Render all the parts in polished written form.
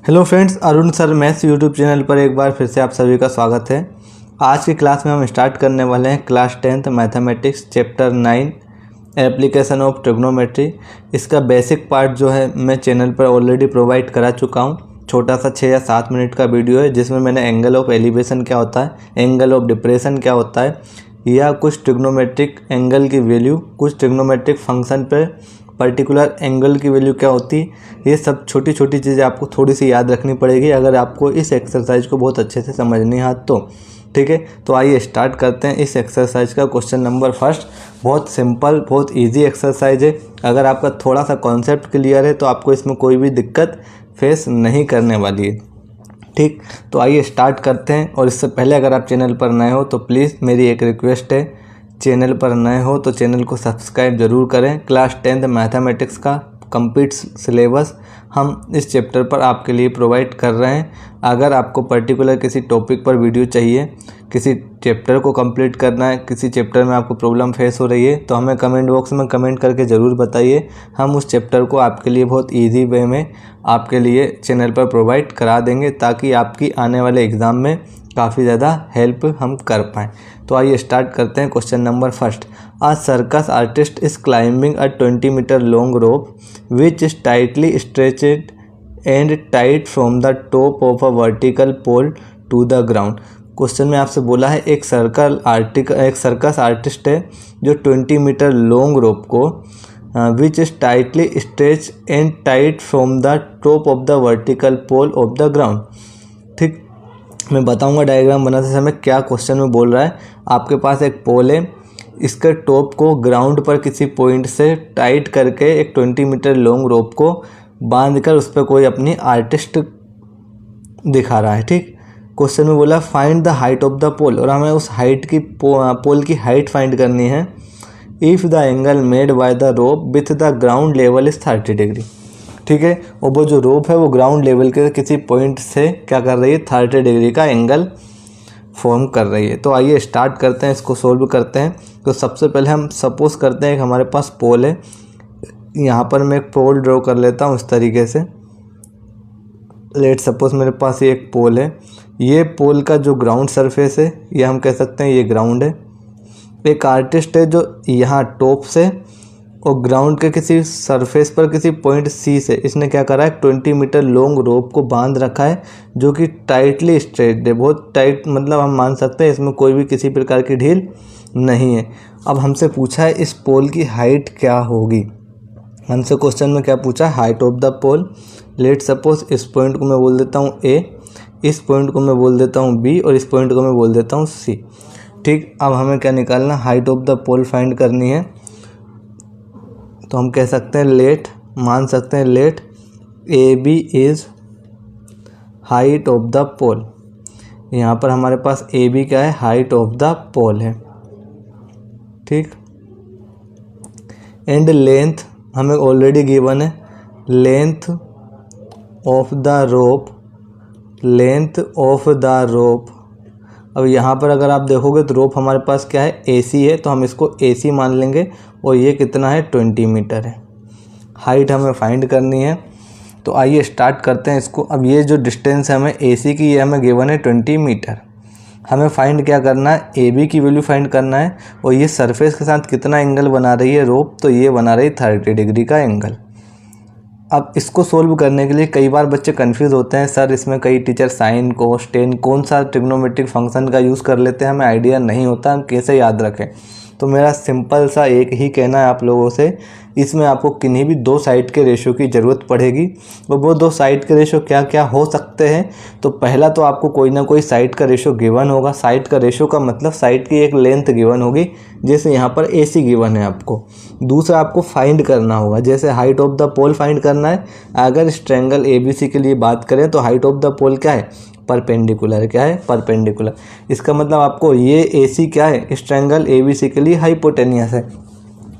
Hello friends, Arun sir maths YouTube channel पर एक बार फिर से आप सभी का स्वागत है। आज की क्लास में हम स्टार्ट करने वाले हैं class 10th mathematics chapter 9 application of trigonometry. इसका बेसिक पार्ट जो है मैं चैनल पर ऑलरेडी प्रोवाइड करा चुका हूँ। छोटा सा 6 या 7 मिनट का वीडियो है जिसमें मैंने एंगल ऑफ एलिवेशन क्या होता है, एंगल ऑफ डिप्रेशन क्या होता है, या कुछ ट्रिग्नोमेट्रिक एंगल की वैल्यू, कुछ ट्रिग्नोमेट्रिक फंक्शन पे पर्टिकुलर एंगल की वैल्यू क्या होती, ये सब छोटी छोटी चीज़ें आपको थोड़ी सी याद रखनी पड़ेगी अगर आपको इस एक्सरसाइज को बहुत अच्छे से समझनी है तो। ठीक है, तो आइए स्टार्ट करते हैं इस एक्सरसाइज का। क्वेश्चन नंबर फर्स्ट बहुत सिंपल, बहुत इजी एक्सरसाइज है। अगर आपका थोड़ा सा कॉन्सेप्ट क्लियर है तो आपको इसमें कोई भी दिक्कत फेस नहीं करने वाली है। ठीक, तो आइए स्टार्ट करते हैं। और इससे पहले अगर आप चैनल पर नए हो तो प्लीज़ मेरी एक रिक्वेस्ट है, चैनल पर नए हो तो चैनल को सब्सक्राइब ज़रूर करें। क्लास 10th मैथमेटिक्स का कंप्लीट सिलेबस हम इस चैप्टर पर आपके लिए प्रोवाइड कर रहे हैं। अगर आपको पर्टिकुलर किसी टॉपिक पर वीडियो चाहिए, किसी चैप्टर को कंप्लीट करना है, किसी चैप्टर में आपको प्रॉब्लम फेस हो रही है तो हमें कमेंट बॉक्स में कमेंट करके ज़रूर बताइए। हम उस चैप्टर को आपके लिए बहुत ईजी वे में आपके लिए चैनल पर प्रोवाइड करा देंगे ताकि आपकी आने वाले एग्ज़ाम में काफ़ी ज़्यादा हेल्प हम कर पाएँ। तो आइए स्टार्ट करते हैं। Question number first, a circus artist is climbing a 20 metre long rope which is tightly stretched and tight from the top of a vertical pole to the ground. Question में आपसे बोला है एक सर्कस आर्टिस्ट है जो 20 metre long rope को which is tightly stretch and tight from the top of the vertical pole of the ground. ठीक, मैं बताऊंगा डायग्राम बनाते समय क्या क्वेश्चन में बोल रहा है। आपके पास एक पोल है, इसके टॉप को ग्राउंड पर किसी पॉइंट से टाइट करके एक 20 मीटर लॉन्ग रोप को बांधकर उस पर कोई अपनी आर्टिस्ट दिखा रहा है। ठीक, क्वेश्चन में बोला find the height of the pole, और हमें उस हाइट की पोल की हाइट फाइंड करनी है। If the angle made by the rope with the ground level is 30 degree. ठीक है, और वो जो रोप है वो ग्राउंड लेवल के किसी पॉइंट से क्या कर रही है, 30 डिग्री का एंगल फॉर्म कर रही है। तो आइए स्टार्ट करते हैं, इसको सोल्व करते हैं। तो सबसे पहले हम सपोज करते हैं कि हमारे पास पोल है। यहाँ पर मैं एक पोल ड्रॉ कर लेता हूँ इस तरीके से। लेट सपोज मेरे पास ये एक पोल है, ये पोल का जो ग्राउंड सरफेस है ये हम कह सकते हैं ये ग्राउंड है। एक आर्टिस्ट है जो यहाँ टॉप से और ग्राउंड के किसी सरफेस पर किसी पॉइंट सी से इसने क्या करा है, 20 मीटर लॉन्ग रोप को बांध रखा है जो कि टाइटली स्ट्रेच्ड है, बहुत टाइट, मतलब हम मान सकते हैं इसमें कोई भी किसी प्रकार की ढील नहीं है। अब हमसे पूछा है इस पोल की हाइट क्या होगी। हमसे क्वेश्चन में क्या पूछा है, height of the pole. Let suppose इस पॉइंट को मैं बोल देता हूँ ए, इस पॉइंट को मैं बोल देता हूँ बी और इस पॉइंट को मैं बोल देता हूँ सी। ठीक, अब हमें क्या निकालना, height of the pole find करनी है। तो हम कह सकते हैं लेट, मान सकते हैं let A B is height of the pole. यहाँ पर हमारे पास ए बी क्या है, हाइट ऑफ द पोल है। ठीक, एंड लेंथ हमें ऑलरेडी गिवन है, length of the rope, length of the rope. अब यहाँ पर अगर आप देखोगे तो रोप हमारे पास क्या है, AC है, तो हम इसको AC मान लेंगे और ये कितना है, 20 मीटर है। हाइट हमें फाइंड करनी है, तो आइए स्टार्ट करते हैं इसको। अब ये जो डिस्टेंस है हमें AC की, ये हमें गिवन है 20 मीटर। हमें फाइंड क्या करना है, AB की वैल्यू फाइंड करना है, और ये सरफेस के साथ कितना एंगल बना रही है रोप, तो ये बना रही 30 डिग्री का एंगल। अब इसको सोल्व करने के लिए कई बार बच्चे कंफ्यूज होते हैं, सर इसमें कई टीचर साइन कोस टेन कौन सा ट्रिग्नोमेट्रिक फंक्शन का यूज़ कर लेते हैं, हमें आइडिया नहीं होता हम कैसे याद रखें। तो मेरा सिंपल सा एक ही कहना है आप लोगों से, इसमें आपको किन्हीं भी 2 साइड के रेशो की ज़रूरत पड़ेगी। और वो 2 साइड के रेशो क्या क्या हो सकते हैं, तो पहला तो आपको कोई ना कोई साइड का रेशो गिवन होगा। साइड का रेशो का मतलब साइड की एक लेंथ गिवन होगी, जैसे यहाँ पर AC गिवन है आपको। दूसरा आपको फाइंड करना होगा, जैसे height of the pole find करना है। अगर इस ट्रायंगल ABC के लिए बात करें तो हाइट ऑफ द पोल क्या है, परपेंडिकुलर। क्या है, परपेंडिकुलर। इसका मतलब आपको ये AC क्या है, इस ट्रायंगल ABC के लिए हाइपोटेनियस है।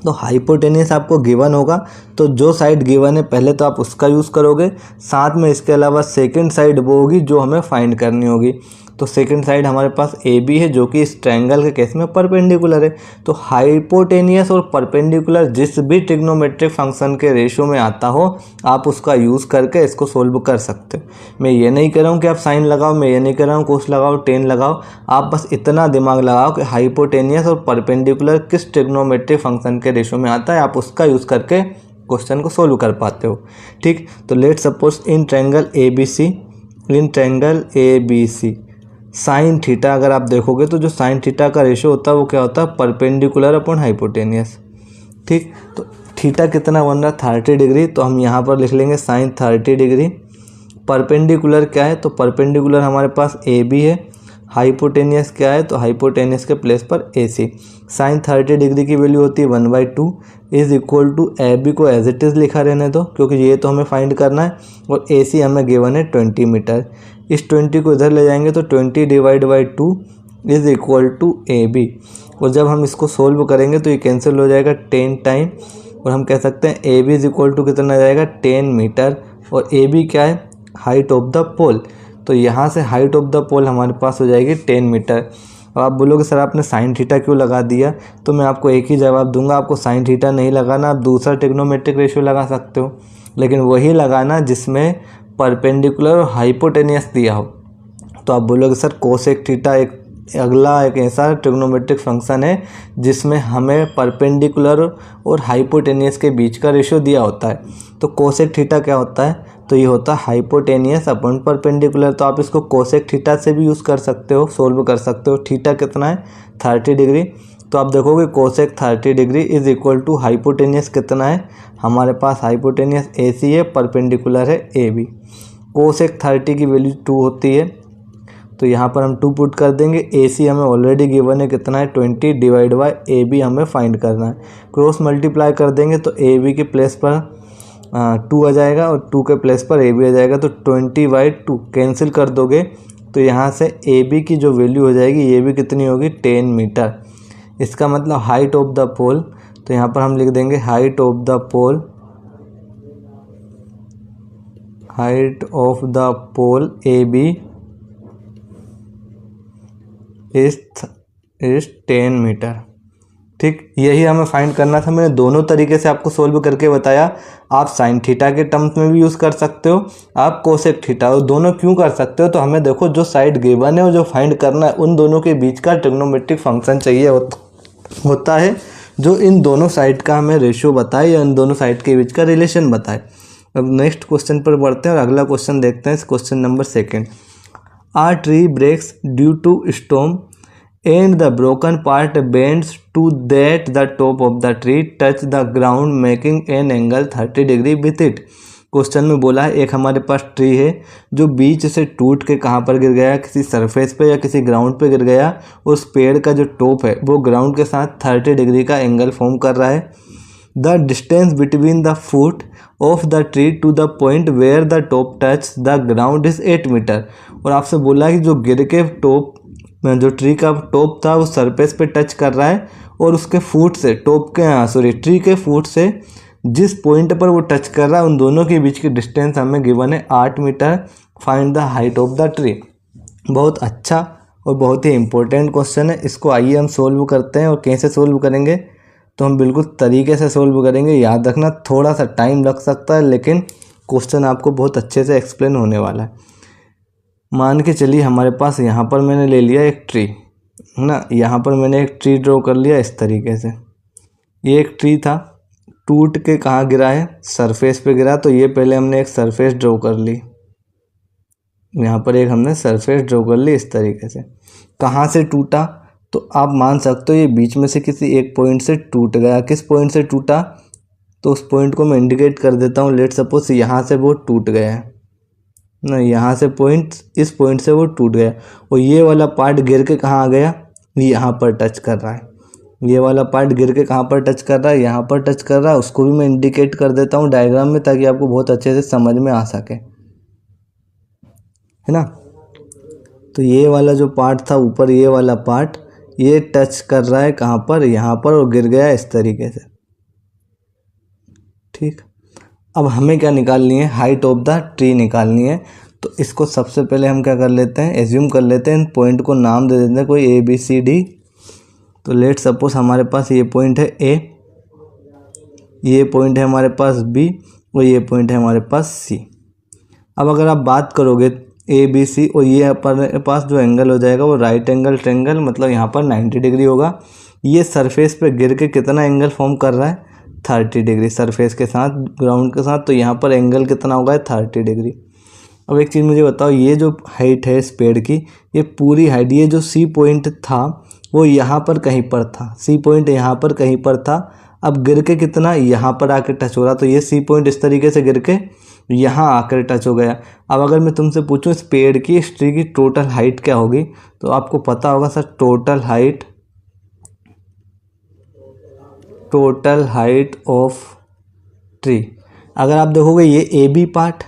तो हाइपोटेनियस आपको गिवन होगा, तो जो साइड गिवन है पहले तो आप उसका यूज़ करोगे, साथ में इसके अलावा सेकंड साइड वो होगी जो हमें फाइंड करनी होगी। तो सेकंड साइड हमारे पास ए बी है जो कि इस ट्रायंगल के केस में परपेंडिकुलर है। तो हाइपोटेनियस और परपेंडिकुलर जिस भी ट्रिग्नोमेट्रिक फंक्शन के रेशियो में आता हो आप उसका यूज़ करके इसको सोल्व कर सकते हो। मैं ये नहीं कह रहा हूँ कि आप साइन लगाओ, मैं ये नहीं कह रहा हूँ कोस लगाओ, टेन लगाओ, आप बस इतना दिमाग लगाओ कि हाइपोटेनियस और परपेंडिकुलर किस ट्रिग्नोमेट्रिक फंक्शन के रेशियो में आता है, आप उसका यूज़ करके क्वेश्चन को सोल्व कर पाते हो। ठीक, तो let suppose in triangle A B C sine theta अगर आप देखोगे तो जो साइन थीटा का रेशियो होता है वो क्या होता है, परपेंडिकुलर अपॉन हाइपोटेनियस। ठीक, तो थीटा कितना बन रहा है 30 डिग्री, तो हम यहाँ पर लिख लेंगे साइन 30 डिग्री। परपेंडिकुलर क्या है, तो परपेंडिकुलर हमारे पास ए बी है। हाइपोटेनियस क्या है, तो हाइपोटेनियस के प्लेस पर ए सी। साइन 30 डिग्री की वैल्यू होती है 1/2 is equal to A B को एज इट इज़ लिखा रहने दो क्योंकि ये तो हमें फाइंड करना है, और ए सी हमें गिवन है 20 मीटर। इस 20 को इधर ले जाएंगे तो 20 divide by 2 is equal to A B, और जब हम इसको सोल्व करेंगे तो ये कैंसिल हो जाएगा 10 टाइम, और हम कह सकते हैं A B is equal to कितना जाएगा 10 मीटर। और ए बी क्या है, हाइट ऑफ द पोल, तो यहाँ से हाइट ऑफ द पोल हमारे पास हो जाएगी 10 मीटर। अब आप बोलोगे सर आपने साइन थीटा क्यों लगा दिया, तो मैं आपको एक ही जवाब दूंगा, आपको साइन थीटा नहीं लगाना, आप दूसरा ट्रिग्नोमेट्रिक रेशियो लगा सकते हो, लेकिन वही लगाना जिसमें परपेंडिकुलर और हाइपोटेनियस दिया हो। तो आप बोलोगे सर कोसेक थीटा एक ऐसा ट्रिग्नोमेट्रिक फंक्शन है जिसमें हमें परपेंडिकुलर और हाइपोटेनियस के बीच का रेशियो दिया होता है। तो कोसेक थीटा क्या होता है, तो ये होता है हाइपोटेनियस अपॉन परपेंडिकुलर। तो आप इसको कोसेक थीटा से भी यूज़ कर सकते हो, सोल्व कर सकते हो। थीटा कितना है 30 डिग्री, तो आप देखोगे cosec 30 degree is equal to hypotenuse कितना है, हमारे पास हाइपोटेनियस ए सी है, परपेंडिकुलर है ए बी। कोसेक 30 की वैल्यू 2 होती है, तो यहाँ पर हम 2 पुट कर देंगे। ए सी हमें ऑलरेडी गिवन है कितना है 20 डिवाइड बाई ए बी हमें फाइंड करना है। क्रॉस मल्टीप्लाई कर देंगे तो ए बी के प्लेस पर 2 आ जाएगा और 2 के प्लेस पर ए बी आ जाएगा, तो 20/2 कैंसिल कर दोगे तो यहाँ से ए बी की जो वैल्यू हो जाएगी ये भी कितनी होगी 10 मीटर। इसका मतलब हाइट ऑफ द पोल, तो यहाँ पर हम लिख देंगे height of the pole A B is 10 metre. ठीक, यही हमें फाइंड करना था। मैंने दोनों तरीके से आपको सोल्व करके बताया। आप साइन थीटा के टर्म्स में भी यूज़ कर सकते हो, आप कोसेक थीटा, और दोनों क्यों कर सकते हो, तो हमें देखो जो साइड गिवन है और जो फाइंड करना है उन दोनों के बीच का ट्रिग्नोमेट्रिक फंक्शन चाहिए होता है जो इन दोनों साइड का हमें रेशियो बताए या इन दोनों साइड के बीच का रिलेशन बताए। अब नेक्स्ट क्वेश्चन पर बढ़ते हैं और अगला क्वेश्चन देखते हैं। Question number 2। A tree breaks due to storm and the broken part bends to that the top of the tree touch the ground making an angle 30 degree with it। Question में बोला है एक हमारे पास tree है जो बीच से टूट के कहाँ पर गिर गया, किसी सरफेस पे या किसी ग्राउंड पे गिर गया, उस पेड़ का जो टॉप है वो ग्राउंड के साथ 30 डिग्री का एंगल फॉर्म कर रहा है। The distance between the foot of the tree to the point where the top touch the ground is 8 metre. और आपसे बोला है कि जो गिर के टॉप, जो ट्री का टॉप था वो सरफेस पे टच कर रहा है और उसके फुट से ट्री के फुट से जिस पॉइंट पर वो टच कर रहा है उन दोनों के बीच की डिस्टेंस हमें गिवन है 8 metre. Find the height of the tree. बहुत अच्छा और बहुत ही इम्पोर्टेंट क्वेश्चन है। इसको आइए हम सोल्व करते हैं। और कैसे सोल्व करेंगे, तो हम बिल्कुल तरीके से सोल्व करेंगे। याद रखना थोड़ा सा टाइम लग सकता है लेकिन क्वेश्चन आपको बहुत अच्छे से एक्सप्लेन होने वाला है। मान के चलिए हमारे पास यहाँ पर मैंने ले लिया एक ट्री, है ना, यहाँ पर मैंने एक ट्री ड्रॉ कर लिया इस तरीके से। ये एक ट्री था, टूट के कहाँ गिरा है, सरफेस पे गिरा, तो ये पहले हमने एक सरफेस ड्रॉ कर ली। यहाँ पर एक हमने सरफेस ड्रॉ कर ली इस तरीके से। कहाँ से टूटा, तो आप मान सकते हो ये बीच में से किसी एक पॉइंट से टूट गया। किस पॉइंट से टूटा, तो उस पॉइंट को मैं इंडिकेट कर देता हूँ। लेट सपोज यहाँ से वो टूट गया है ना, यहाँ से इस पॉइंट से वो टूट गया और ये वाला पार्ट गिर के कहाँ आ गया, यहाँ पर टच कर रहा है। ये वाला पार्ट गिर के कहाँ पर टच कर रहा है, यहाँ पर टच कर रहा है। उसको भी मैं इंडिकेट कर देता हूँ डायग्राम में ताकि आपको बहुत अच्छे से समझ में आ सके, है ना। तो ये वाला जो पार्ट था ऊपर, ये वाला पार्ट ये टच कर रहा है कहाँ पर, यहाँ पर, और गिर गया इस तरीके से। ठीक, अब हमें क्या निकालनी है, हाइट ऑफ द ट्री निकालनी है। तो इसको सबसे पहले हम क्या कर लेते हैं, एज्यूम कर लेते हैं, इन पॉइंट को नाम दे देते हैं कोई ए बी सी डी। तो लेट सपोज हमारे पास ये पॉइंट है ए, ये पॉइंट है हमारे पास बी और ये पॉइंट है हमारे पास सी। अब अगर आप बात करोगे ए बी सी और ये अपने पास जो एंगल हो जाएगा वो राइट एंगल ट्रायंगल, मतलब यहाँ पर 90 डिग्री होगा। ये सरफेस पे गिर के कितना एंगल फॉर्म कर रहा है, 30 डिग्री सरफेस के साथ, ग्राउंड के साथ। तो यहाँ पर एंगल कितना होगा, 30 डिग्री। अब एक चीज़ मुझे बताओ, ये जो हाइट है इस पेड़ की, ये पूरी हाइट, ये जो सी पॉइंट था वो यहाँ पर कहीं पर था, सी पॉइंट यहाँ पर कहीं पर था। अब गिर के कितना यहाँ पर आकर टच हो रहा, तो ये सी पॉइंट इस तरीके से गिर के यहाँ आकर टच हो गया। अब अगर मैं तुमसे पूछूं इस पेड़ की, इस ट्री की टोटल हाइट क्या होगी, तो आपको पता होगा sir total height of tree. अगर आप देखोगे ये ए बी पार्ट,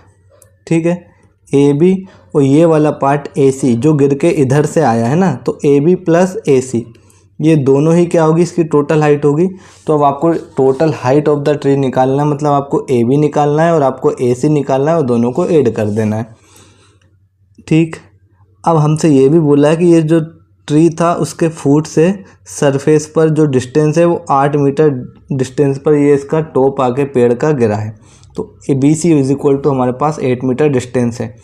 ठीक है, ए बी, और ये वाला पार्ट ए सी जो गिर के इधर से आया है ना, तो ए बी प्लस ए सी, ये दोनों ही क्या होगी, इसकी टोटल हाइट होगी। तो अब आपको total height of the tree निकालना है, मतलब आपको ए बी निकालना है और आपको ए सी निकालना है और दोनों को ऐड कर देना है, ठीक। अब हमसे ये भी बोला है कि ये जो ट्री था उसके फुट से सरफेस पर जो डिस्टेंस है वो 8 मीटर डिस्टेंस पर ये इसका टॉप आके पेड़ का गिरा है। तो A B C is equal to हमारे पास 8 मीटर डिस्टेंस है।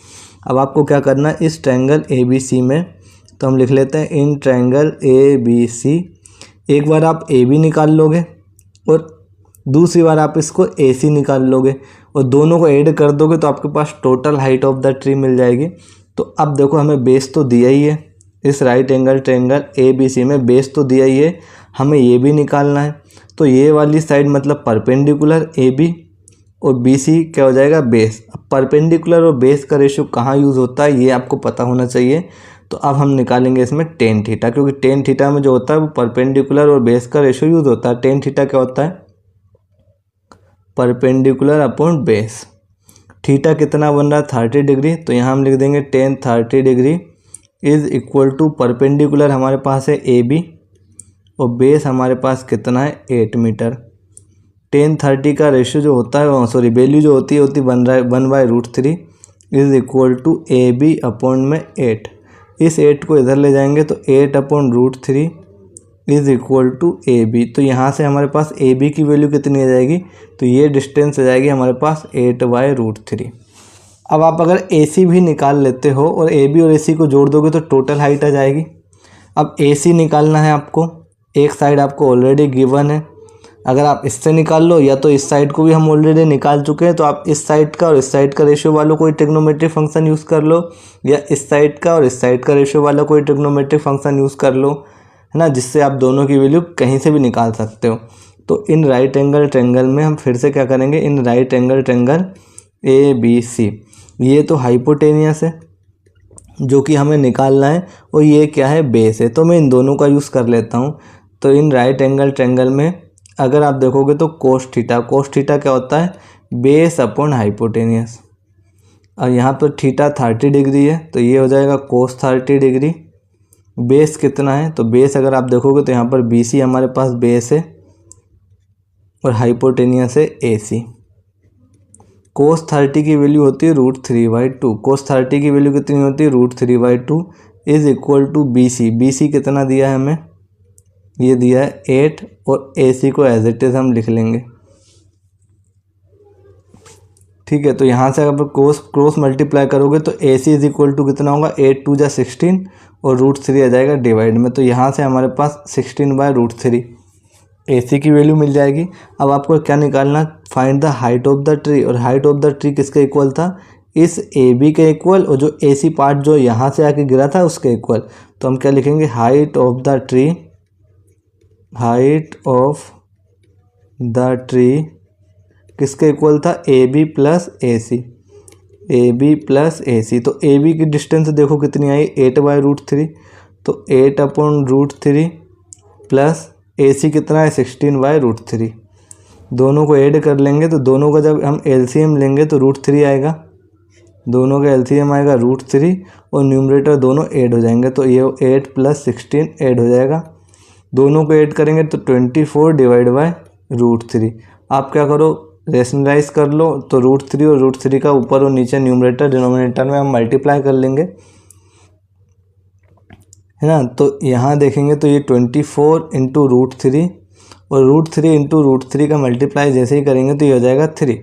अब आपको क्या करना है, इस ट्रायंगल ए बी सी में, तो हम लिख लेते हैं इन ट्रायंगल ए बी सी, एक बार आप ए बी निकाल लोगे और दूसरी बार आप इसको ए सी निकाल लोगे और दोनों को ऐड कर दोगे तो आपके पास total height of the tree मिल जाएगी। तो अब देखो हमें बेस तो दिया ही है, इस right angle triangle A B C में बेस तो दिया ही है, हमें ये भी निकालना है। तो ये वाली साइड मतलब परपेंडिकुलर ए बी और बी सी क्या हो जाएगा, बेस। अब परपेंडिकुलर और बेस का रेशियो कहाँ यूज़ होता है ये आपको पता होना चाहिए। तो अब हम निकालेंगे इसमें टेन थीटा, क्योंकि टेन थीटा में जो होता है वो परपेंडिकुलर और बेस का रेशियो यूज़ होता है। टेन थीटा क्या होता है, परपेंडिकुलर अपॉन बेस। थीटा कितना बन रहा है, 30 डिग्री, तो यहाँ हम लिख देंगे tan 30 degree is equal to perpendicular हमारे पास है ए बी और बेस हमारे पास कितना है 8 मीटर। टेन 30 का रेशियो जो होता है, सॉरी वैल्यू जो होती है 1/√3 is equal to A B upon में 8। इस 8 को इधर ले जाएंगे तो 8/√3 is equal to A B. तो यहाँ से हमारे पास ए बी की वैल्यू कितनी आ जाएगी, तो ये डिस्टेंस आ जाएगी हमारे पास 8/√3। अब आप अगर ए सी भी निकाल लेते हो और ए बी और ए सी को जोड़ दोगे तो टोटल हाइट आ जाएगी। अब ए सी निकालना है आपको, एक साइड आपको ऑलरेडी गिवन है, अगर आप इससे निकाल लो या तो इस साइड को भी हम ऑलरेडी निकाल चुके हैं, तो आप इस साइड का और इस साइड का रेशियो वाला कोई ट्रिग्नोमेट्रिक फंक्शन यूज़ कर लो, या इस साइड का और इस साइड का रेशियो वाला कोई ट्रिग्नोमेट्रिक फंक्शन यूज़ कर लो, है ना, जिससे आप दोनों की वैल्यू कहीं से भी निकाल सकते हो। तो इन राइट एंगल ट्रायंगल में हम फिर से क्या करेंगे, in right angle triangle A B C, ये तो हाइपोटेनियस है जो कि हमें निकालना है, और ये क्या है, बेस है। तो मैं इन दोनों का यूज़ कर लेता हूँ। तो इन राइट एंगल ट्रायंगल में अगर आप देखोगे तो कोस थीटा क्या होता है, बेस अपॉन हाइपोटेनियस। और यहाँ पर थीटा 30 डिग्री है तो ये हो जाएगा कोस 30 डिग्री। बेस कितना है, तो बेस अगर आप देखोगे तो यहाँ पर बी सी हमारे पास बेस है और हाइपोटेनियस है ए सी। कोस 30 की वैल्यू होती है √3/2। कोस 30 की वैल्यू कितनी होती है, √3/2 is equal to B C. B C कितना दिया है हमें, ये दिया है 8, और ए सी को एज इट इज़ हम लिख लेंगे, ठीक है। तो यहाँ से अगर क्रॉस मल्टीप्लाई करोगे तो ए सी इज इक्वल टू कितना होगा, 8 2 जा 16 और √3 आ जाएगा डिवाइड में। तो यहाँ से हमारे पास 16/√3 ए सी की वैल्यू मिल जाएगी। अब आपको क्या निकालना, find the height of the tree, और हाइट ऑफ द ट्री किसके इक्वल था, इस ए बी के इक्वल, और जो ए सी पार्ट जो यहाँ से आके गिरा था उसके इक्वल। तो हम क्या लिखेंगे, हाइट ऑफ द ट्री किसके इक्वल था, A B plus A C, A B plus A C. तो ए बी की डिस्टेंस देखो कितनी आई, 8/√3, तो 8/√3 प्लस ए सी कितना है, 16/√3। दोनों को ऐड कर लेंगे तो दोनों का जब हम एलसीएम लेंगे तो √3 आएगा, दोनों का एलसीएम आएगा √3 और न्यूमरेटर दोनों ऐड हो जाएंगे। तो ये 8 + 16 ऐड हो जाएगा, दोनों को ऐड करेंगे तो 24 / √3। आप क्या करो, रेशनलाइज कर लो तो √3 और √3 का ऊपर और नीचे न्यूमरेटर डिनोमिनेटर में हम मल्टीप्लाई कर लेंगे, है ना। तो यहाँ देखेंगे तो ये 24 इंटू √3 और √3 इंटू √3 का मल्टीप्लाई जैसे ही करेंगे तो ये हो जाएगा 3।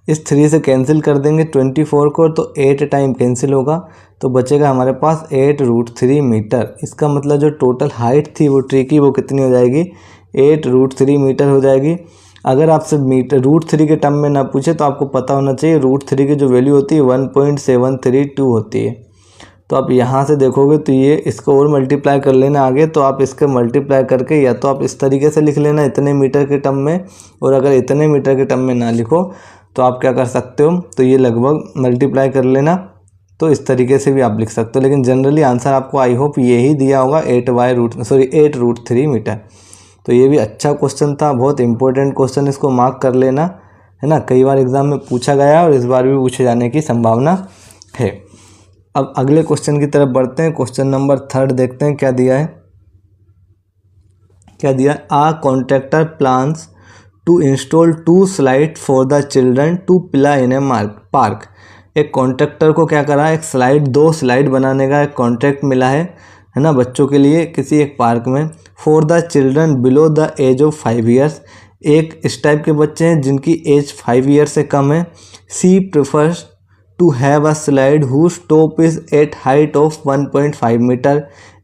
इस 3 से कैंसिल कर देंगे 24 को, तो 8 टाइम कैंसिल होगा, तो बचेगा हमारे पास 8 √3 मीटर। इसका मतलब जो टोटल हाइट थी वो ट्री की वो कितनी हो जाएगी, 8 √3 मीटर हो जाएगी। अगर आपसे मीटर √3 के टर्म में ना पूछे तो आपको पता होना चाहिए √3 की जो वैल्यू होती है 1.732 होती है। तो आप यहाँ से देखोगे तो ये इसको और मल्टीप्लाई कर लेना आगे, तो आप इसके मल्टीप्लाई करके या तो आप इस तरीके से लिख लेना इतने मीटर के टर्म में, और अगर इतने मीटर के टर्म में ना लिखो तो आप क्या कर सकते हो, तो ये लगभग मल्टीप्लाई कर लेना, तो इस तरीके से भी आप लिख सकते हो। लेकिन जनरली आंसर आपको आई होप यही दिया होगा 8 √3 मीटर। तो ये भी अच्छा क्वेश्चन था, बहुत इंपॉर्टेंट क्वेश्चन, इसको मार्क कर लेना, है ना। कई बार एग्जाम में पूछा गया और इस बार भी पूछे जाने की संभावना है। अब अगले क्वेश्चन की तरफ बढ़ते हैं। क्वेश्चन नंबर 3 देखते हैं क्या दिया है। क्या दिया, a contractor plans to install 2 slide for the children to play in a park. एक कॉन्ट्रैक्टर को क्या करा, एक स्लाइड 2 स्लाइड बनाने का एक कॉन्ट्रैक्ट मिला है ना, बच्चों के लिए किसी एक पार्क में। For the children below the age of 5 years, एक इस टाइप के बच्चे हैं जिनकी एज 5 ईयर से कम है। सी prefers to have a slide whose top is at height of 1.5 meter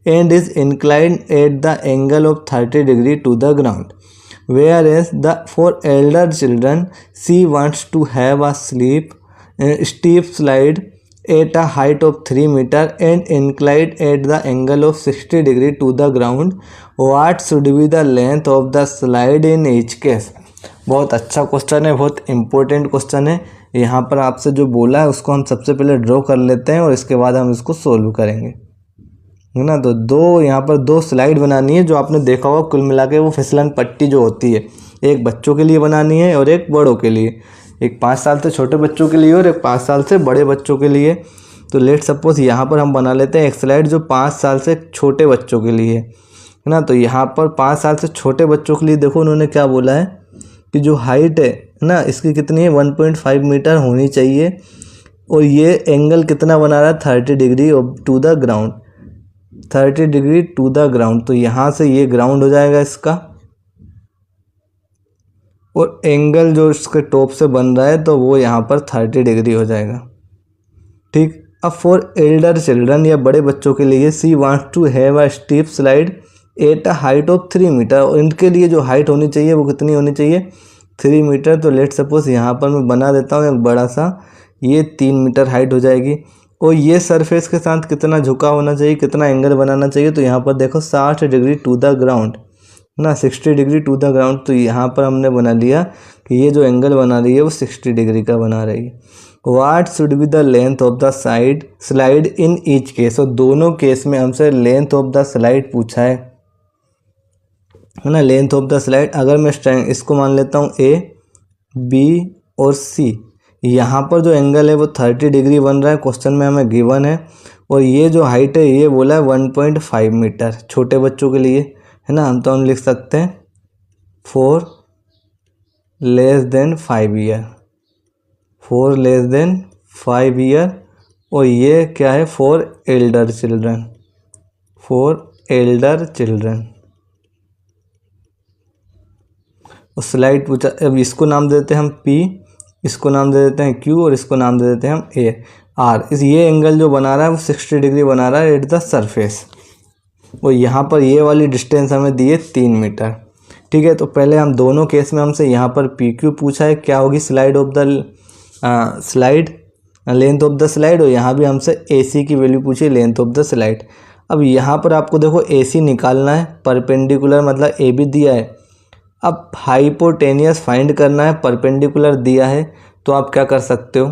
and is inclined at the angle of 30 degree to the ground, whereas for elder children she wants to have a steep slide at a height of 3 meter and inclined at the angle of 60 degree to the ground. What should be the length of the slide in each case? बहुत अच्छा question है, बहुत important question है। यहाँ पर आपसे जो बोला है उसको हम सबसे पहले ड्रॉ कर लेते हैं और इसके बाद हम इसको सोल्व करेंगे, है ना। तो यहाँ पर 2 स्लाइड बनानी है, जो आपने देखा होगा कुल मिला के वो फिसलन पट्टी जो होती है, एक बच्चों के लिए बनानी है और एक बड़ों के लिए, एक 5 साल से छोटे बच्चों के लिए और एक 5 साल से बड़े बच्चों के लिए। तो लेट सपोज यहाँ पर हम बना लेते हैं एक स्लाइड जो 5 साल से छोटे बच्चों के लिए, है ना। तो यहाँ पर 5 साल से छोटे बच्चों के लिए देखो उन्होंने क्या बोला है कि जो हाइट है ना इसकी कितनी है, 1.5 मीटर होनी चाहिए, और ये एंगल कितना बना रहा है, 30 degree to the ground, 30 degree to the ground. तो यहाँ से ये ग्राउंड हो जाएगा इसका, और एंगल जो इसके टॉप से बन रहा है तो वो यहाँ पर 30 डिग्री हो जाएगा, ठीक। अब फॉर एल्डर चिल्ड्रन या बड़े बच्चों के लिए she wants to have a steep slide at a height of 3 metre, और इनके लिए जो हाइट होनी चाहिए वो कितनी होनी चाहिए, 3 मीटर। तो लेट सपोज यहाँ पर मैं बना देता हूँ एक बड़ा सा, ये 3 मीटर हाइट हो जाएगी, और ये सरफेस के साथ कितना झुका होना चाहिए, कितना एंगल बनाना चाहिए, तो यहाँ पर देखो 60 डिग्री टू द ग्राउंड ना, 60 डिग्री टू द ग्राउंड। तो यहाँ पर हमने बना लिया कि ये जो एंगल बना रही है वो 60 डिग्री का बना रही है। What should be the length of the slide in each case, और दोनों केस में हमसे लेंथ ऑफ द स्लाइड पूछा है ना, लेंथ ऑफ द स्लाइड। अगर मैं इसको मान लेता हूँ ए, बी और सी, यहाँ पर जो एंगल है वो 30 डिग्री बन रहा है, क्वेश्चन में हमें गिवन है, और ये जो हाइट है ये बोला है 1.5 मीटर छोटे बच्चों के लिए, है ना। हम लिख सकते हैं for less than 5 year, for less than 5 year, और ये क्या है, for Elder children, for Elder children. और स्लाइड पूछा, अब इसको नाम दे देते हैं हम P, इसको नाम दे देते हैं Q, और इसको नाम दे देते हैं हम A R। ये एंगल जो बना रहा है वो 60 डिग्री बना रहा है एट द सरफेस, और यहाँ पर ये वाली डिस्टेंस हमें दी है 3 मीटर, ठीक है। तो पहले हम दोनों केस में हमसे यहाँ पर PQ पूछा है क्या होगी slide of the length of the slide, और यहाँ भी हमसे AC की वैल्यू पूछी लेंथ ऑफ द स्लाइड। अब यहाँ पर आपको देखो AC निकालना है, परपेंडिकुलर मतलब AB दिया है, अब हाइपोटेनियस फाइंड करना है, परपेंडिकुलर दिया है, तो आप क्या कर सकते हो,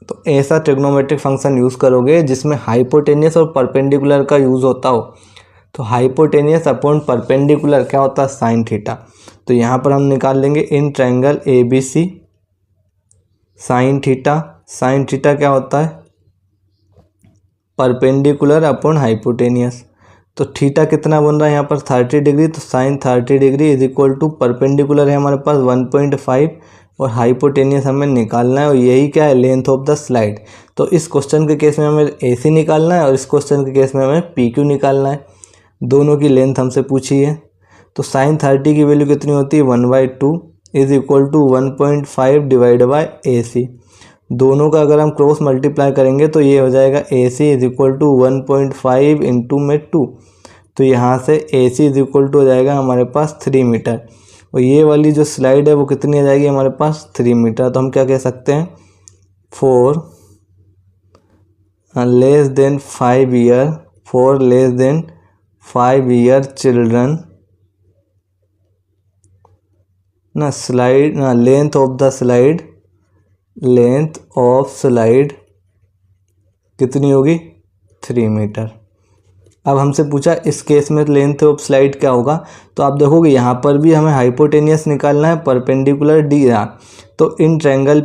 तो ऐसा ट्रिग्नोमेट्रिक फंक्शन यूज़ करोगे जिसमें हाइपोटेनियस और परपेंडिकुलर का यूज़ होता हो। तो हाइपोटेनियस अपॉन परपेंडिकुलर क्या होता है, साइन थीटा। तो यहाँ पर हम निकाल लेंगे in triangle ABC sine theta, sine theta क्या होता है, परपेंडिकुलर अपॉन हाइपोटेनियस। तो थीटा कितना बन रहा है यहाँ पर 30 डिग्री, तो sine 30 degree is equal to perpendicular है हमारे पास 1.5 और हाइपोटेनियस हमें निकालना है, और यही क्या है, लेंथ ऑफ द स्लाइड। तो इस क्वेश्चन के केस में हमें AC निकालना है और इस क्वेश्चन के केस में हमें PQ निकालना है। दोनों की लेंथ हमसे पूछी है। तो साइन 30 की वैल्यू कितनी होती है, 1/2 is equal to 1.5 divide by AC। दोनों का अगर हम क्रॉस मल्टीप्लाई करेंगे तो ये हो जाएगा AC is equal to 1.5 into में 2। तो यहाँ से AC इज इक्वल टू हो जाएगा हमारे पास 3 मीटर, और ये वाली जो स्लाइड है वो कितनी आ जाएगी हमारे पास, 3 मीटर। तो हम क्या कह सकते हैं, 4 less than 5 year, 4 less than 5 year children ना स्लाइड ना length of the slide, length of slide कितनी होगी, 3 मीटर। अब हमसे पूछा इस केस में लेंथ ऑफ स्लाइड क्या होगा। तो आप देखोगे यहाँ पर भी हमें हाइपोटेनियस निकालना है, परपेंडिकुलर DR। तो इन ट्रायंगल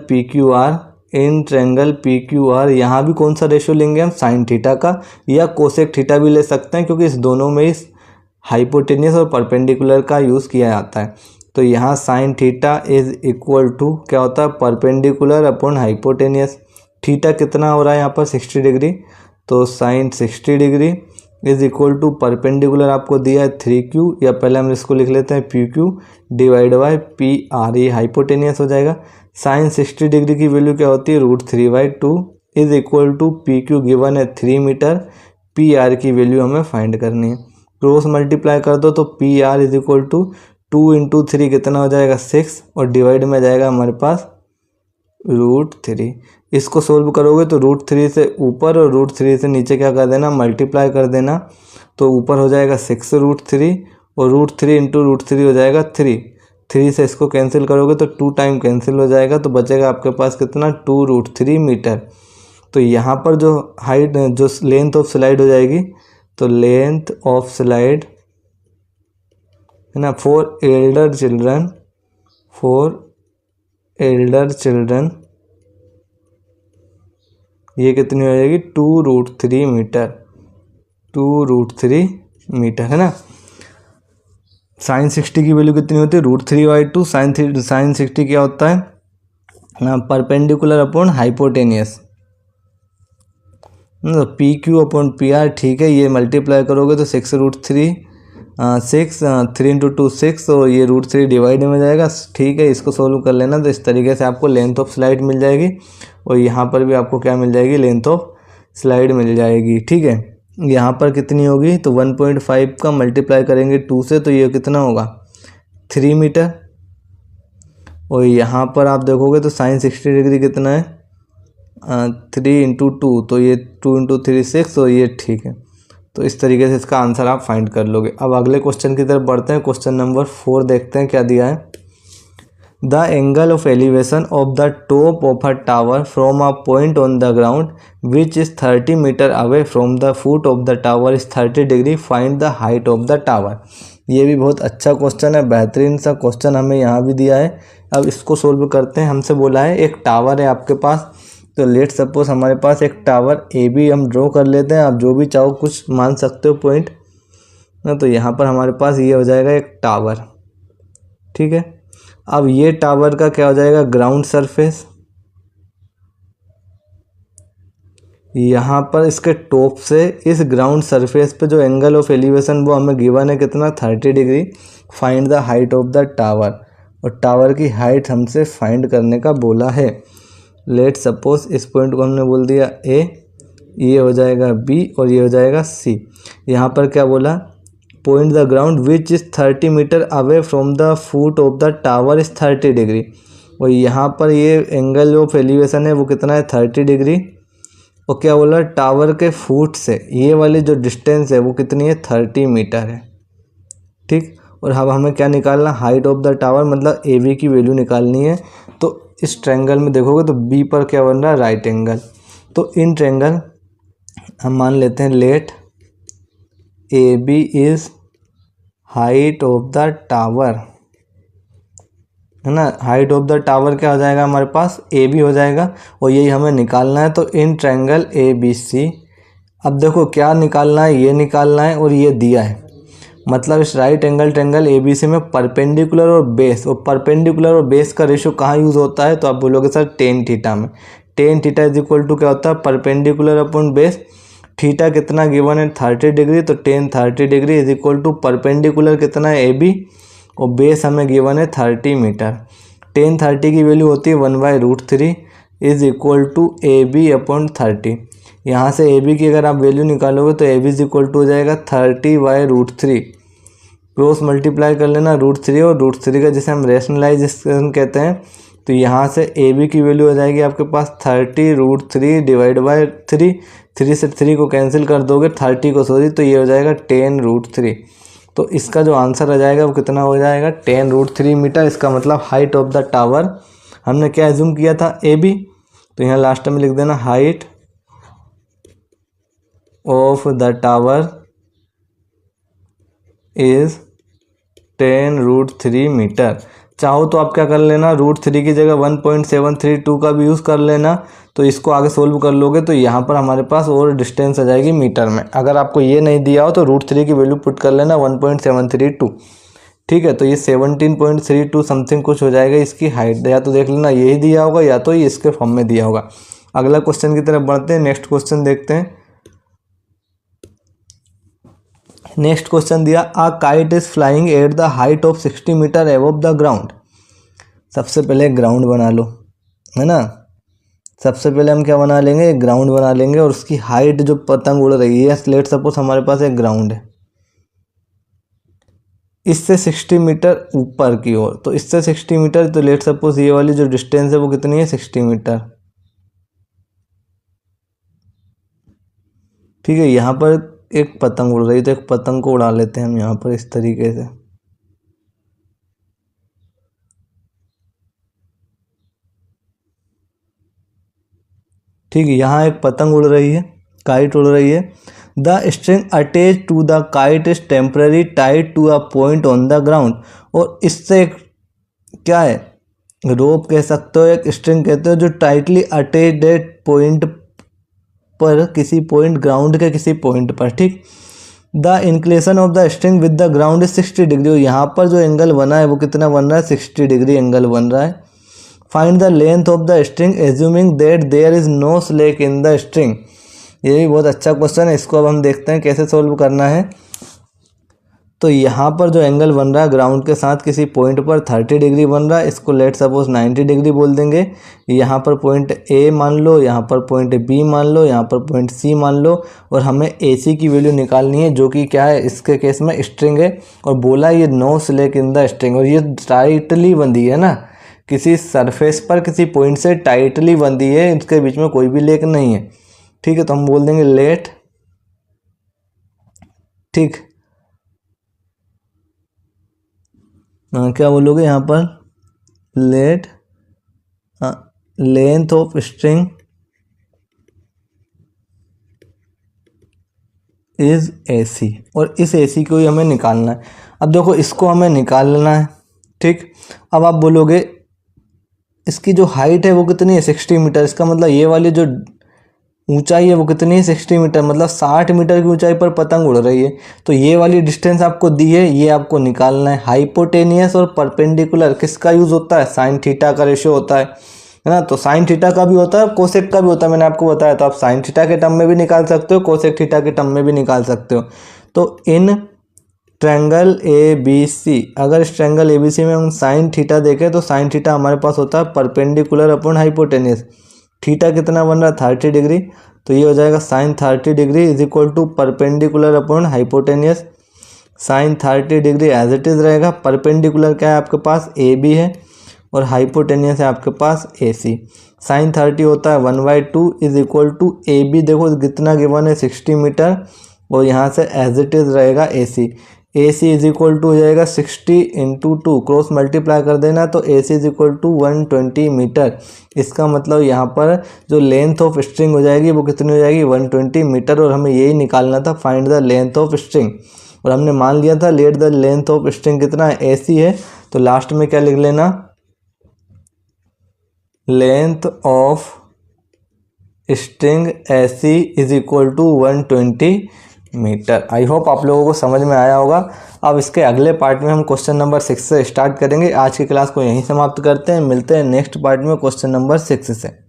PQR यहाँ भी कौन सा रेशियो लेंगे हम, साइन थीटा का, या कोसेक थीटा भी ले सकते हैं, क्योंकि इस दोनों में इस हाइपोटेनियस और परपेंडिकुलर का यूज़ किया जाता है। तो यहाँ sine theta is equal to क्या होता है, परपेंडिकुलर अपॉन हाइपोटेनियस। थीटा कितना हो रहा है यहाँ पर, 60 डिग्री। तो sine 60 degree is equal to perpendicular आपको दिया है 3Q, या पहले हम इसको लिख लेते हैं PQ डिवाइड बाय PR, ये हाइपोटेनियस हो जाएगा। साइन 60 डिग्री की वैल्यू क्या होती है, √3/2 is equal to PQ given है 3 मीटर, PR की वैल्यू हमें फाइंड करनी है। क्रॉस मल्टीप्लाई कर दो तो PR is equal to 2 into 3 कितना हो जाएगा, 6, और डिवाइड में जाएगा हमारे पास √3। इसको सोल्व करोगे तो √3 से ऊपर और √3 से नीचे क्या कर देना, मल्टीप्लाई कर देना। तो ऊपर हो जाएगा 6√3 और √3 इंटू √3 हो जाएगा 3। 3 से इसको कैंसिल करोगे तो 2 टाइम कैंसिल हो जाएगा, तो बचेगा आपके पास कितना, 2√3 मीटर। तो यहाँ पर जो हाइट जो लेंथ ऑफ स्लाइड हो जाएगी, तो लेंथ ऑफ स्लाइड है ना, फॉर एल्डर चिल्ड्रन ये कितनी हो जाएगी, 2√3 मीटर, 2√3 मीटर है ना। साइन 60 की वैल्यू कितनी होती है, √3/2। साइन 60 क्या होता है ना, perpendicular upon hypotenuse. PQ upon PR, ठीक है, ये मल्टीप्लाई करोगे तो 6√3 3 इंटू 2 6, और ये √3 डिवाइड में जाएगा, ठीक है। इसको सोल्व कर लेना, तो इस तरीके से आपको लेंथ ऑफ स्लाइड मिल जाएगी, और यहाँ पर भी आपको क्या मिल जाएगी, लेंथ ऑफ स्लाइड मिल जाएगी, ठीक है। यहाँ पर कितनी होगी, तो 1.5 का मल्टीप्लाई करेंगे 2 से, तो ये कितना होगा, 3 मीटर। और यहाँ पर आप देखोगे तो साइन 60 डिग्री कितना है, 3 इंटू 2, तो ये 2 इंटू 3 6, और ये ठीक है। तो इस तरीके से इसका आंसर आप फाइंड कर लोगे। अब अगले क्वेश्चन की तरफ बढ़ते हैं। क्वेश्चन नंबर 4 देखते हैं क्या दिया है। The angle of elevation of the top of a tower from a point on the ground which is 30 metre away from the foot of the tower is 30 degree, find the height of the tower. ये भी बहुत अच्छा question है, बेहतरीन सा question हमें यहाँ भी दिया है। अब इसको सोल्व करते हैं। हमसे बोला है एक टावर है आपके पास, तो लेट सपोज हमारे पास एक टावर AB हम ड्रॉ कर लेते हैं। आप जो भी चाहो कुछ मान सकते हो पॉइंट ना। तो यहाँ पर हमारे पास ये हो जाएगा एक टावर, ठीक है। अब ये टावर का क्या हो जाएगा, ग्राउंड सरफेस। यहाँ पर इसके टॉप से इस ग्राउंड सरफेस पे जो एंगल ऑफ एलिवेशन वो हमें गिवन है कितना, 30 degree. Find the height of the tower, और टावर की हाइट हमसे फाइंड करने का बोला है। लेट सपोज इस पॉइंट को हमने बोल दिया A, ये हो जाएगा B और ये हो जाएगा C। यहाँ पर क्या बोला, point the ground which is 30 metre away from the foot of the tower is 30 degree. और यहाँ पर ये एंगल ऑफ एलिवेशन है वो कितना है, 30 डिग्री। और क्या बोला, टावर के फुट से ये वाली जो डिस्टेंस है वो कितनी है, 30 मीटर है, ठीक। और अब हमें क्या निकालना, हाइट ऑफ द टावर, मतलब AB की वैल्यू निकालनी है। तो इस ट्रायंगल में देखोगे तो B पर क्या बन रहा है, राइट एंगल। तो इन ट्रायंगल हम मान लेते हैं let AB is height of the tower, है ना। हाइट ऑफ द टावर क्या हो जाएगा हमारे पास, AB हो जाएगा, और यही हमें निकालना है। तो इन ट्रायंगल ABC, अब देखो क्या निकालना है, ये निकालना है और ये दिया है। मतलब इस राइट एंगल ट्रायंगल ABC में परपेंडिकुलर और बेस, और परपेंडिकुलर और बेस का रेशियो कहाँ यूज़ होता है, तो आप बोलोगे सर टेन थीटा में। Tan theta is equal to क्या होता है, परपेंडिकुलर अपॉन बेस। थीटा कितना गिवन है 30 डिग्री, तो tan 30 degree is equal to perpendicular कितना है AB, और बेस हमें गिवन है 30 मीटर। टेन 30 की वैल्यू होती है 1/√3 is equal to AB upon 30। यहाँ से AB की अगर आप वैल्यू निकालोगे तो AB इज इक्वल टू हो जाएगा 30/√3। क्रॉस मल्टीप्लाई कर लेना √3 और √3 का जिसे हम रेशनलाइजेशन कहते हैं, तो यहाँ से AB की वैल्यू हो जाएगी आपके पास 30√3 डिवाइड बाय 3। 3 से 3 को कैंसिल कर दोगे, 30 को सॉरी, तो ये हो जाएगा 10√3। तो इसका जो आंसर आ जाएगा वो कितना हो जाएगा 10√3 मीटर। इसका मतलब हाइट ऑफ द टावर हमने क्या एज्यूम किया था AB, तो यहाँ लास्ट में लिख देना height of the tower is 10√3 metre. चाहो तो आप क्या कर लेना, √3 की जगह 1.732 का भी यूज़ कर लेना, तो इसको आगे सोल्व कर लोगे तो यहाँ पर हमारे पास और डिस्टेंस आ जाएगी मीटर में। अगर आपको ये नहीं दिया हो तो √3 की वैल्यू पुट कर लेना 1.732। ठीक है, तो ये 17.32 समथिंग कुछ हो जाएगा इसकी हाइट, या तो देख लेना यही दिया होगा या तो ये इसके फॉर्म में दिया होगा। अगला क्वेश्चन की तरफ बढ़ते हैं, नेक्स्ट क्वेश्चन देखते हैं। नेक्स्ट क्वेश्चन दिया, a kite is flying at the height of 60 metre above the ground. सबसे पहले ग्राउंड बना लो, है ना। सबसे पहले हम क्या बना लेंगे, ग्राउंड बना लेंगे, और उसकी हाइट जो पतंग उड़ रही है, लेट सपोज हमारे पास एक ग्राउंड है, इससे 60 मीटर ऊपर की ओर, तो इससे 60 मीटर, तो लेट सपोज ये वाली जो डिस्टेंस है वो कितनी है 60 मीटर। ठीक है, यहाँ पर एक पतंग उड़ रही है, तो एक पतंग को उड़ा लेते हैं हम यहाँ पर इस तरीके से। ठीक है, यहाँ एक पतंग उड़ रही है, काइट उड़ रही है। The string attach to the kite is temporary tied to a point on the ground. और इससे एक क्या है, रोप कह सकते हो, एक स्ट्रिंग कहते हो, जो टाइटली अटैच्ड है पॉइंट पर, किसी पॉइंट ग्राउंड के किसी पॉइंट पर। ठीक, the inclination of the string with the ground is 60 degree. और यहाँ पर जो एंगल बना है वो कितना बन रहा है, 60 डिग्री एंगल बन रहा है। Find the length of the string assuming that there is no slack in the string. ये भी बहुत अच्छा क्वेश्चन है, इसको अब हम देखते हैं कैसे सोल्व करना है। तो यहाँ पर जो एंगल बन रहा है ग्राउंड के साथ किसी पॉइंट पर 30 डिग्री बन रहा है, इसको लेट सपोज 90 डिग्री बोल देंगे। यहाँ पर पॉइंट A मान लो, यहाँ पर पॉइंट B मान लो, यहाँ पर पॉइंट C मान लो, और हमें AC की वैल्यू निकालनी है, जो कि क्या है इसके केस में स्ट्रिंग है, और बोला ये no slack in the string, और ये टाइटली बंधी है ना, किसी सरफेस पर किसी पॉइंट से टाइटली बंधी है, इसके बीच में कोई भी लेक नहीं है। ठीक है, तो हम बोल देंगे लेट, ठीक, क्या बोलोगे यहाँ पर, late length of string is AC, और इस AC को ही हमें निकालना है। अब देखो इसको हमें निकालना है। ठीक, अब आप बोलोगे इसकी जो हाइट है वो कितनी है 60 मीटर, इसका मतलब ये वाली जो ऊंचाई है वो कितनी है 60 मीटर, मतलब 60 मीटर की ऊंचाई पर पतंग उड़ रही है। तो ये वाली डिस्टेंस आपको दी है, ये आपको निकालना है। हाइपोटेनियस और परपेंडिकुलर किसका यूज होता है, साइन थीटा का रेशियो होता है ना। तो साइन थीटा का भी होता है, कोसेक का भी होता है, मैंने आपको बताया। तो आप साइन थीटा के टर्म में भी निकाल सकते हो, कोसेक थीटा के टर्म में भी निकाल सकते हो। तो इन ट्रायंगल ABC, अगर इस ट्रायंगल ABC में हम साइन थीटा देखें तो साइन थीटा हमारे पास होता है परपेंडिकुलर अपॉन हाइपोटेनियस। थीटा कितना बन रहा है 30 डिग्री, तो ये हो जाएगा sine 30 degree is equal to perpendicular upon hypotenuse. Sine 30 degree as it is रहेगा। परपेंडिकुलर क्या है आपके पास AB है, और हाइपोटेनियस है आपके पास AC। साइन 30 होता है 1/2 इज इक्वल टू AB, देखो कितना गिवन है 60 मीटर, और यहाँ से एज इट इज रहेगा AC। AC is equal to हो जाएगा 60 इंटू 2, क्रॉस मल्टीप्लाई कर देना, तो AC is equal to 120 metre. इसका मतलब यहाँ पर जो लेंथ ऑफ स्ट्रिंग हो जाएगी वो कितनी हो जाएगी 120 मीटर, और हमें यही निकालना था, find the length of string. और हमने मान लिया था let the length of string कितना है AC है, तो लास्ट में क्या लिख लेना, length of string AC is equal to 120 metre. I hope आप लोगों को समझ में आया होगा। अब इसके अगले पार्ट में हम क्वेश्चन नंबर 6 से स्टार्ट करेंगे। आज की क्लास को यहीं समाप्त करते हैं, मिलते हैं नेक्स्ट पार्ट में क्वेश्चन नंबर 6 से।